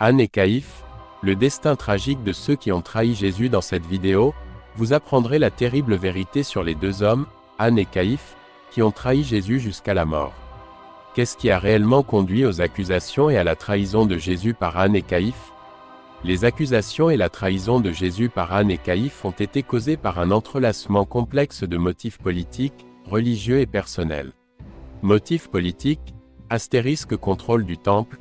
Anne et Caïphe, le destin tragique de ceux qui ont trahi Jésus. Dans cette vidéo, vous apprendrez la terrible vérité sur les deux hommes, Anne et Caïphe, qui ont trahi Jésus jusqu'à la mort. Qu'est-ce qui a réellement conduit aux accusations et à la trahison de Jésus par Anne et Caïphe? Les accusations et la trahison de Jésus par Anne et Caïphe ont été causées par un entrelacement complexe de motifs politiques, religieux et personnels. Motifs politiques, astérisque contrôle du temple.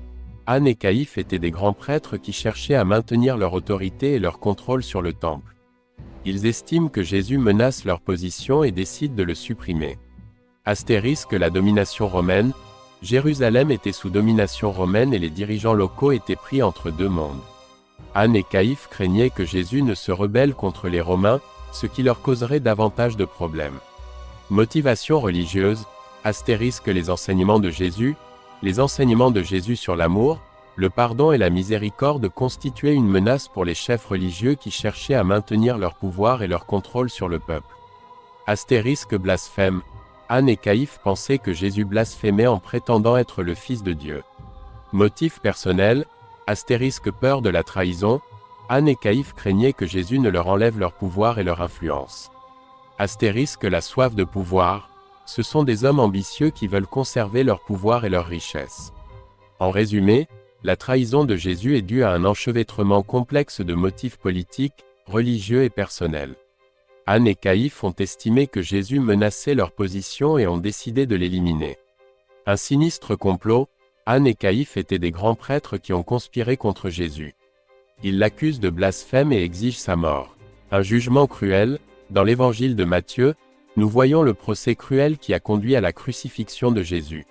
Anne et Caïphe étaient des grands prêtres qui cherchaient à maintenir leur autorité et leur contrôle sur le temple. Ils estiment que Jésus menace leur position et décident de le supprimer. Astérisque la domination romaine. Jérusalem était sous domination romaine et les dirigeants locaux étaient pris entre deux mondes. Anne et Caïphe craignaient que Jésus ne se rebelle contre les Romains, ce qui leur causerait davantage de problèmes. Motivation religieuse. Astérisque les enseignements de Jésus. Les enseignements de Jésus sur l'amour, le pardon et la miséricorde constituaient une menace pour les chefs religieux qui cherchaient à maintenir leur pouvoir et leur contrôle sur le peuple. Astérisque blasphème. Anne et Caïphe pensaient que Jésus blasphémait en prétendant être le Fils de Dieu. Motif personnel. Astérisque peur de la trahison. Anne et Caïphe craignaient que Jésus ne leur enlève leur pouvoir et leur influence. Astérisque la soif de pouvoir. Ce sont des hommes ambitieux qui veulent conserver leur pouvoir et leur richesse. En résumé, la trahison de Jésus est due à un enchevêtrement complexe de motifs politiques, religieux et personnels. Anne et Caïphe ont estimé que Jésus menaçait leur position et ont décidé de l'éliminer. Un sinistre complot. Anne et Caïphe étaient des grands prêtres qui ont conspiré contre Jésus. Ils l'accusent de blasphème et exigent sa mort. Un jugement cruel. Dans l'évangile de Matthieu, nous voyons le procès cruel qui a conduit à la crucifixion de Jésus.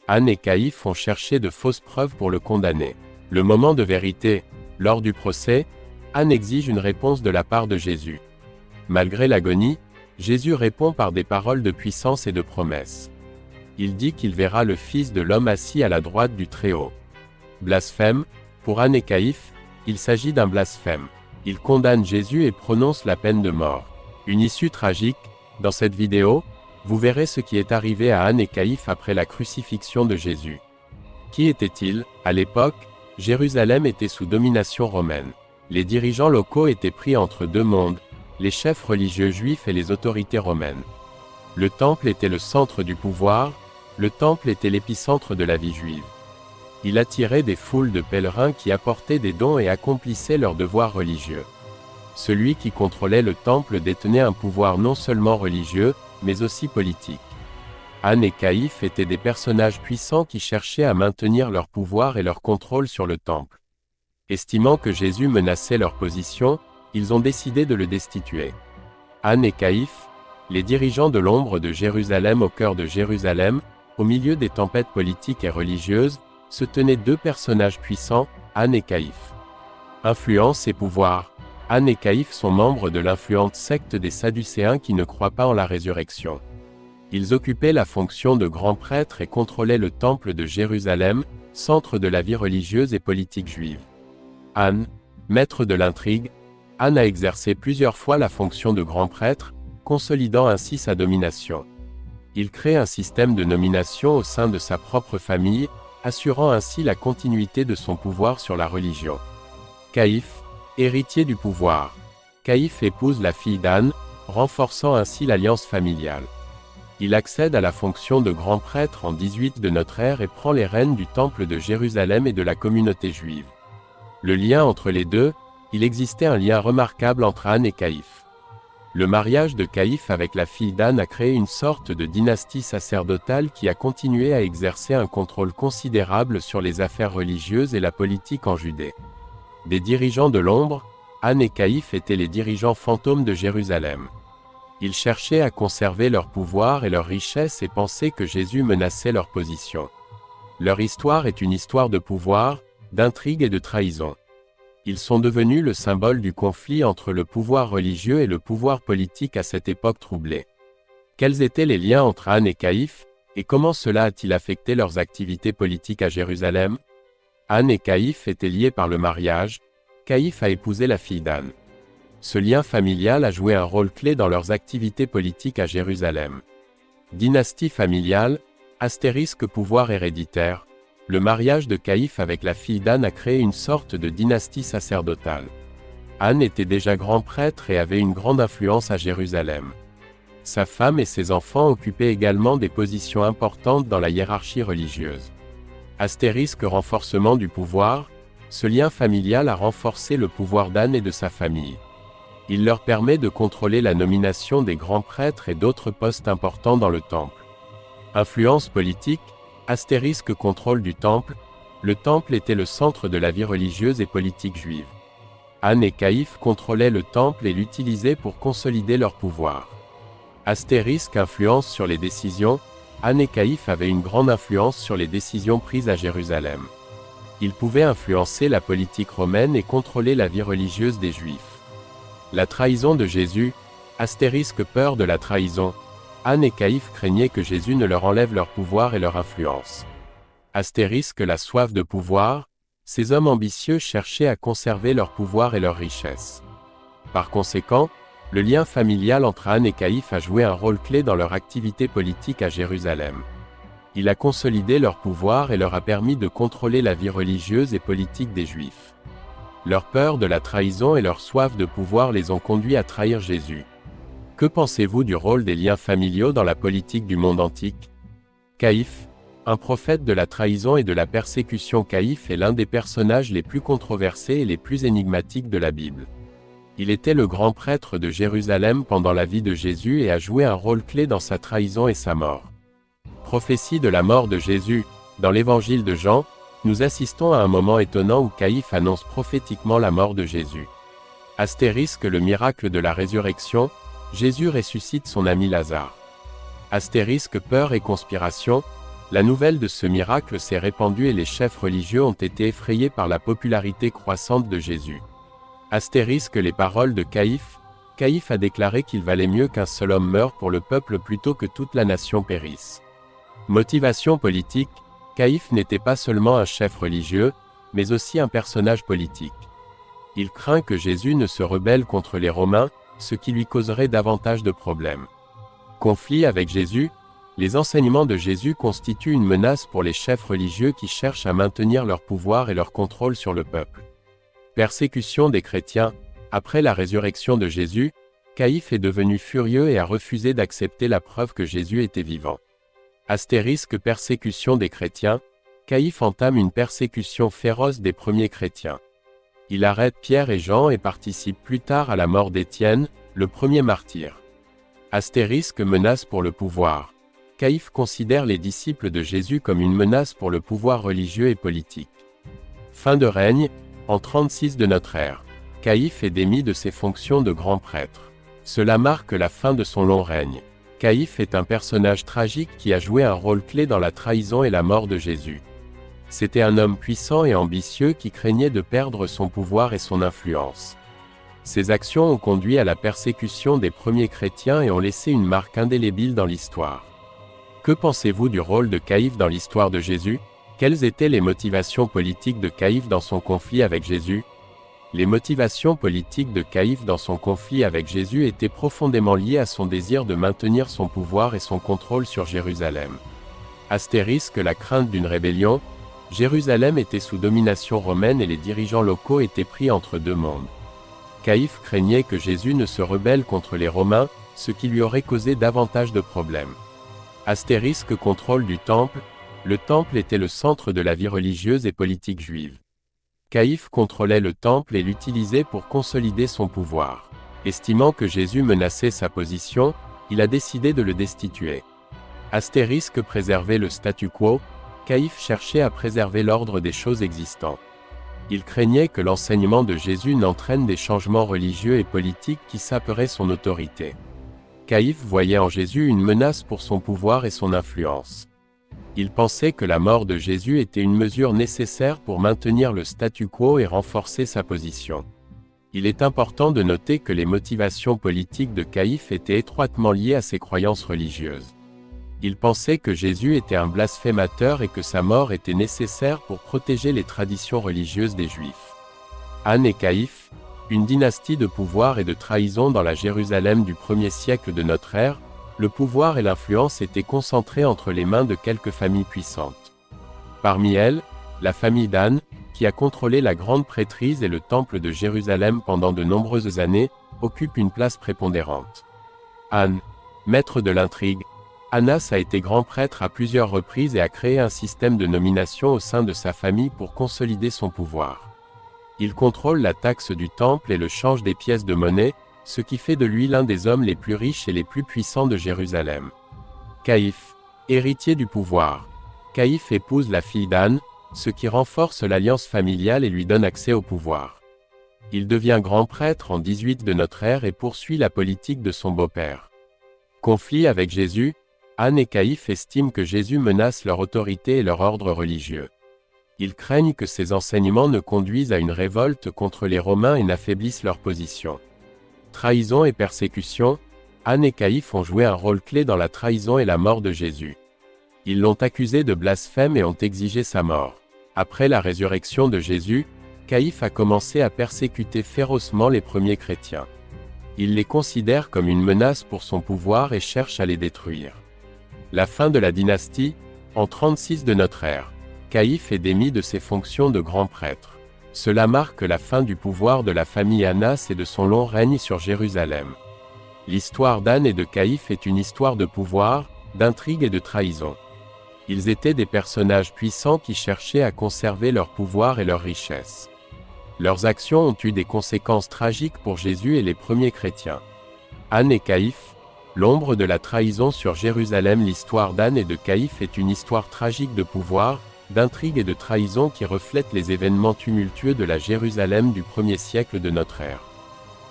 Anne et Caïphe ont cherché de fausses preuves pour le condamner. Le moment de vérité. Lors du procès, Anne exige une réponse de la part de Jésus. Malgré l'agonie, Jésus répond par des paroles de puissance et de promesses. Il dit qu'il verra le Fils de l'homme assis à la droite du Très-Haut. Blasphème. Pour Anne et Caïphe, il s'agit d'un blasphème. Ils condamnent Jésus et prononcent la peine de mort. Une issue tragique. Dans cette vidéo, vous verrez ce qui est arrivé à Anne et Caïphe après la crucifixion de Jésus. Qui étaient-ils? À l'époque, Jérusalem était sous domination romaine. Les dirigeants locaux étaient pris entre deux mondes, les chefs religieux juifs et les autorités romaines. Le temple était le centre du pouvoir, le temple était l'épicentre de la vie juive. Il attirait des foules de pèlerins qui apportaient des dons et accomplissaient leurs devoirs religieux. Celui qui contrôlait le temple détenait un pouvoir non seulement religieux, mais aussi politique. Anne et Caïphe étaient des personnages puissants qui cherchaient à maintenir leur pouvoir et leur contrôle sur le temple. Estimant que Jésus menaçait leur position, ils ont décidé de le destituer. Anne et Caïphe, les dirigeants de l'ombre de Jérusalem. Au cœur de Jérusalem, au milieu des tempêtes politiques et religieuses, se tenaient deux personnages puissants, Anne et Caïphe. Influence et pouvoir. Anne et Caïphe sont membres de l'influente secte des Sadducéens qui ne croient pas en la résurrection. Ils occupaient la fonction de grands prêtres et contrôlaient le temple de Jérusalem, centre de la vie religieuse et politique juive. Anne, maître de l'intrigue. Anne a exercé plusieurs fois la fonction de grand prêtre, consolidant ainsi sa domination. Il crée un système de nomination au sein de sa propre famille, assurant ainsi la continuité de son pouvoir sur la religion. Caïphe, héritier du pouvoir. Caïphe épouse la fille d'Anne, renforçant ainsi l'alliance familiale. Il accède à la fonction de grand prêtre en 18 de notre ère et prend les rênes du temple de Jérusalem et de la communauté juive. Le lien entre les deux, il existait un lien remarquable entre Anne et Caïphe. Le mariage de Caïphe avec la fille d'Anne a créé une sorte de dynastie sacerdotale qui a continué à exercer un contrôle considérable sur les affaires religieuses et la politique en Judée. Des dirigeants de l'ombre, Anne et Caïphe étaient les dirigeants fantômes de Jérusalem. Ils cherchaient à conserver leur pouvoir et leur richesse et pensaient que Jésus menaçait leur position. Leur histoire est une histoire de pouvoir, d'intrigue et de trahison. Ils sont devenus le symbole du conflit entre le pouvoir religieux et le pouvoir politique à cette époque troublée. Quels étaient les liens entre Anne et Caïphe, et comment cela a-t-il affecté leurs activités politiques à Jérusalem? Anne et Caïphe étaient liés par le mariage. Caïphe a épousé la fille d'Anne. Ce lien familial a joué un rôle clé dans leurs activités politiques à Jérusalem. Dynastie familiale, astérisque pouvoir héréditaire. Le mariage de Caïphe avec la fille d'Anne a créé une sorte de dynastie sacerdotale. Anne était déjà grand prêtre et avait une grande influence à Jérusalem. Sa femme et ses enfants occupaient également des positions importantes dans la hiérarchie religieuse. Astérisque renforcement du pouvoir, ce lien familial a renforcé le pouvoir d'Anne et de sa famille. Il leur permet de contrôler la nomination des grands prêtres et d'autres postes importants dans le temple. Influence politique, astérisque contrôle du temple, le temple était le centre de la vie religieuse et politique juive. Anne et Caïphe contrôlaient le temple et l'utilisaient pour consolider leur pouvoir. Astérisque influence sur les décisions, Anne et Caïphe avaient une grande influence sur les décisions prises à Jérusalem. Ils pouvaient influencer la politique romaine et contrôler la vie religieuse des Juifs. La trahison de Jésus, astérisque peur de la trahison, Anne et Caïphe craignaient que Jésus ne leur enlève leur pouvoir et leur influence. Astérisque la soif de pouvoir, ces hommes ambitieux cherchaient à conserver leur pouvoir et leur richesse. Par conséquent, le lien familial entre Anne et Caïphe a joué un rôle clé dans leur activité politique à Jérusalem. Il a consolidé leur pouvoir et leur a permis de contrôler la vie religieuse et politique des Juifs. Leur peur de la trahison et leur soif de pouvoir les ont conduits à trahir Jésus. Que pensez-vous du rôle des liens familiaux dans la politique du monde antique? Caïphe, un prophète de la trahison et de la persécution. Caïphe est l'un des personnages les plus controversés et les plus énigmatiques de la Bible. Il était le grand prêtre de Jérusalem pendant la vie de Jésus et a joué un rôle clé dans sa trahison et sa mort. Prophétie de la mort de Jésus. Dans l'évangile de Jean, nous assistons à un moment étonnant où Caïphe annonce prophétiquement la mort de Jésus. Astérisque le miracle de la résurrection, Jésus ressuscite son ami Lazare. Astérisque peur et conspiration, la nouvelle de ce miracle s'est répandue et les chefs religieux ont été effrayés par la popularité croissante de Jésus. Astérisque les paroles de Caïphe, Caïphe a déclaré qu'il valait mieux qu'un seul homme meure pour le peuple plutôt que toute la nation périsse. Motivation politique, Caïphe n'était pas seulement un chef religieux, mais aussi un personnage politique. Il craint que Jésus ne se rebelle contre les Romains, ce qui lui causerait davantage de problèmes. Conflit avec Jésus, les enseignements de Jésus constituent une menace pour les chefs religieux qui cherchent à maintenir leur pouvoir et leur contrôle sur le peuple. Persécution des chrétiens, après la résurrection de Jésus, Caïphe est devenu furieux et a refusé d'accepter la preuve que Jésus était vivant. Astérisque persécution des chrétiens, Caïphe entame une persécution féroce des premiers chrétiens. Il arrête Pierre et Jean et participe plus tard à la mort d'Étienne, le premier martyr. Astérisque menace pour le pouvoir. Caïphe considère les disciples de Jésus comme une menace pour le pouvoir religieux et politique. Fin de règne, en 36 de notre ère. Caïphe est démis de ses fonctions de grand prêtre. Cela marque la fin de son long règne. Caïphe est un personnage tragique qui a joué un rôle clé dans la trahison et la mort de Jésus. C'était un homme puissant et ambitieux qui craignait de perdre son pouvoir et son influence. Ses actions ont conduit à la persécution des premiers chrétiens et ont laissé une marque indélébile dans l'histoire. Que pensez-vous du rôle de Caïphe dans l'histoire de Jésus? Quelles étaient les motivations politiques de Caïphe dans son conflit avec Jésus? Les motivations politiques de Caïphe dans son conflit avec Jésus étaient profondément liées à son désir de maintenir son pouvoir et son contrôle sur Jérusalem. Astérisque la crainte d'une rébellion, Jérusalem était sous domination romaine et les dirigeants locaux étaient pris entre deux mondes. Caïphe craignait que Jésus ne se rebelle contre les Romains, ce qui lui aurait causé davantage de problèmes. Astérisque contrôle du temple, le temple était le centre de la vie religieuse et politique juive. Caïphe contrôlait le temple et l'utilisait pour consolider son pouvoir. Estimant que Jésus menaçait sa position, il a décidé de le destituer. Astérisque préserver le statu quo, Caïphe cherchait à préserver l'ordre des choses existantes. Il craignait que l'enseignement de Jésus n'entraîne des changements religieux et politiques qui saperaient son autorité. Caïphe voyait en Jésus une menace pour son pouvoir et son influence. Il pensait que la mort de Jésus était une mesure nécessaire pour maintenir le statu quo et renforcer sa position. Il est important de noter que les motivations politiques de Caïphe étaient étroitement liées à ses croyances religieuses. Il pensait que Jésus était un blasphémateur et que sa mort était nécessaire pour protéger les traditions religieuses des Juifs. Anne et Caïphe, une dynastie de pouvoir et de trahison dans la Jérusalem du 1er siècle de notre ère, le pouvoir et l'influence étaient concentrés entre les mains de quelques familles puissantes. Parmi elles, la famille d'Anne, qui a contrôlé la grande prêtrise et le temple de Jérusalem pendant de nombreuses années, occupe une place prépondérante. Anne, maître de l'intrigue, Annas a été grand prêtre à plusieurs reprises et a créé un système de nomination au sein de sa famille pour consolider son pouvoir. Il contrôle la taxe du temple et le change des pièces de monnaie, ce qui fait de lui l'un des hommes les plus riches et les plus puissants de Jérusalem. Caïphe, héritier du pouvoir. Caïphe épouse la fille d'Anne, ce qui renforce l'alliance familiale et lui donne accès au pouvoir. Il devient grand prêtre en 18 de notre ère et poursuit la politique de son beau-père. Conflit avec Jésus, Anne et Caïphe estiment que Jésus menace leur autorité et leur ordre religieux. Ils craignent que ses enseignements ne conduisent à une révolte contre les Romains et n'affaiblissent leur position. Trahison et persécution, Anne et Caïphe ont joué un rôle clé dans la trahison et la mort de Jésus. Ils l'ont accusé de blasphème et ont exigé sa mort. Après la résurrection de Jésus, Caïphe a commencé à persécuter férocement les premiers chrétiens. Il les considère comme une menace pour son pouvoir et cherche à les détruire. La fin de la dynastie, en 36 de notre ère, Caïphe est démis de ses fonctions de grand prêtre. Cela marque la fin du pouvoir de la famille Annas et de son long règne sur Jérusalem. L'histoire d'Anne et de Caïphe est une histoire de pouvoir, d'intrigue et de trahison. Ils étaient des personnages puissants qui cherchaient à conserver leur pouvoir et leur richesse. Leurs actions ont eu des conséquences tragiques pour Jésus et les premiers chrétiens. Anne et Caïphe, l'ombre de la trahison sur Jérusalem. L'histoire d'Anne et de Caïphe est une histoire tragique de pouvoir, d'intrigue et de trahison qui reflète les événements tumultueux de la Jérusalem du 1er siècle de notre ère.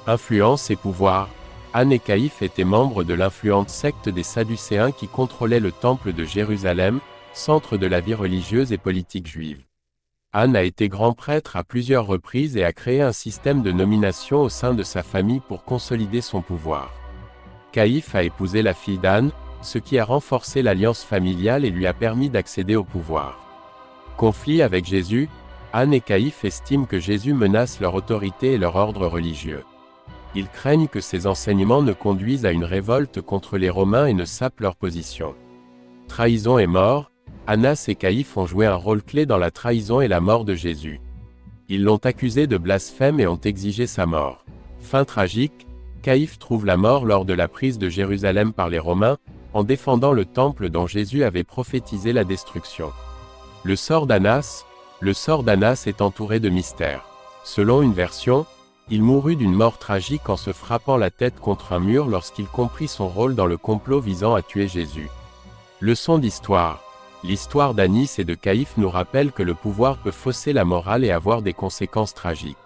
Influence et pouvoir. Anne et Caïphe étaient membres de l'influente secte des Sadducéens qui contrôlait le temple de Jérusalem, centre de la vie religieuse et politique juive. Anne a été grand prêtre à plusieurs reprises et a créé un système de nomination au sein de sa famille pour consolider son pouvoir. Caïphe a épousé la fille d'Anne, ce qui a renforcé l'alliance familiale et lui a permis d'accéder au pouvoir. Conflit avec Jésus, Anne et Caïphe estiment que Jésus menace leur autorité et leur ordre religieux. Ils craignent que ses enseignements ne conduisent à une révolte contre les Romains et ne sapent leur position. Trahison et mort, Annas et Caïphe ont joué un rôle clé dans la trahison et la mort de Jésus. Ils l'ont accusé de blasphème et ont exigé sa mort. Fin tragique, Caïphe trouve la mort lors de la prise de Jérusalem par les Romains, en défendant le temple dont Jésus avait prophétisé la destruction. Le sort d'Annas est entouré de mystères. Selon une version, il mourut d'une mort tragique en se frappant la tête contre un mur lorsqu'il comprit son rôle dans le complot visant à tuer Jésus. Leçon d'histoire. L'histoire d'Annas et de Caïphe nous rappelle que le pouvoir peut fausser la morale et avoir des conséquences tragiques.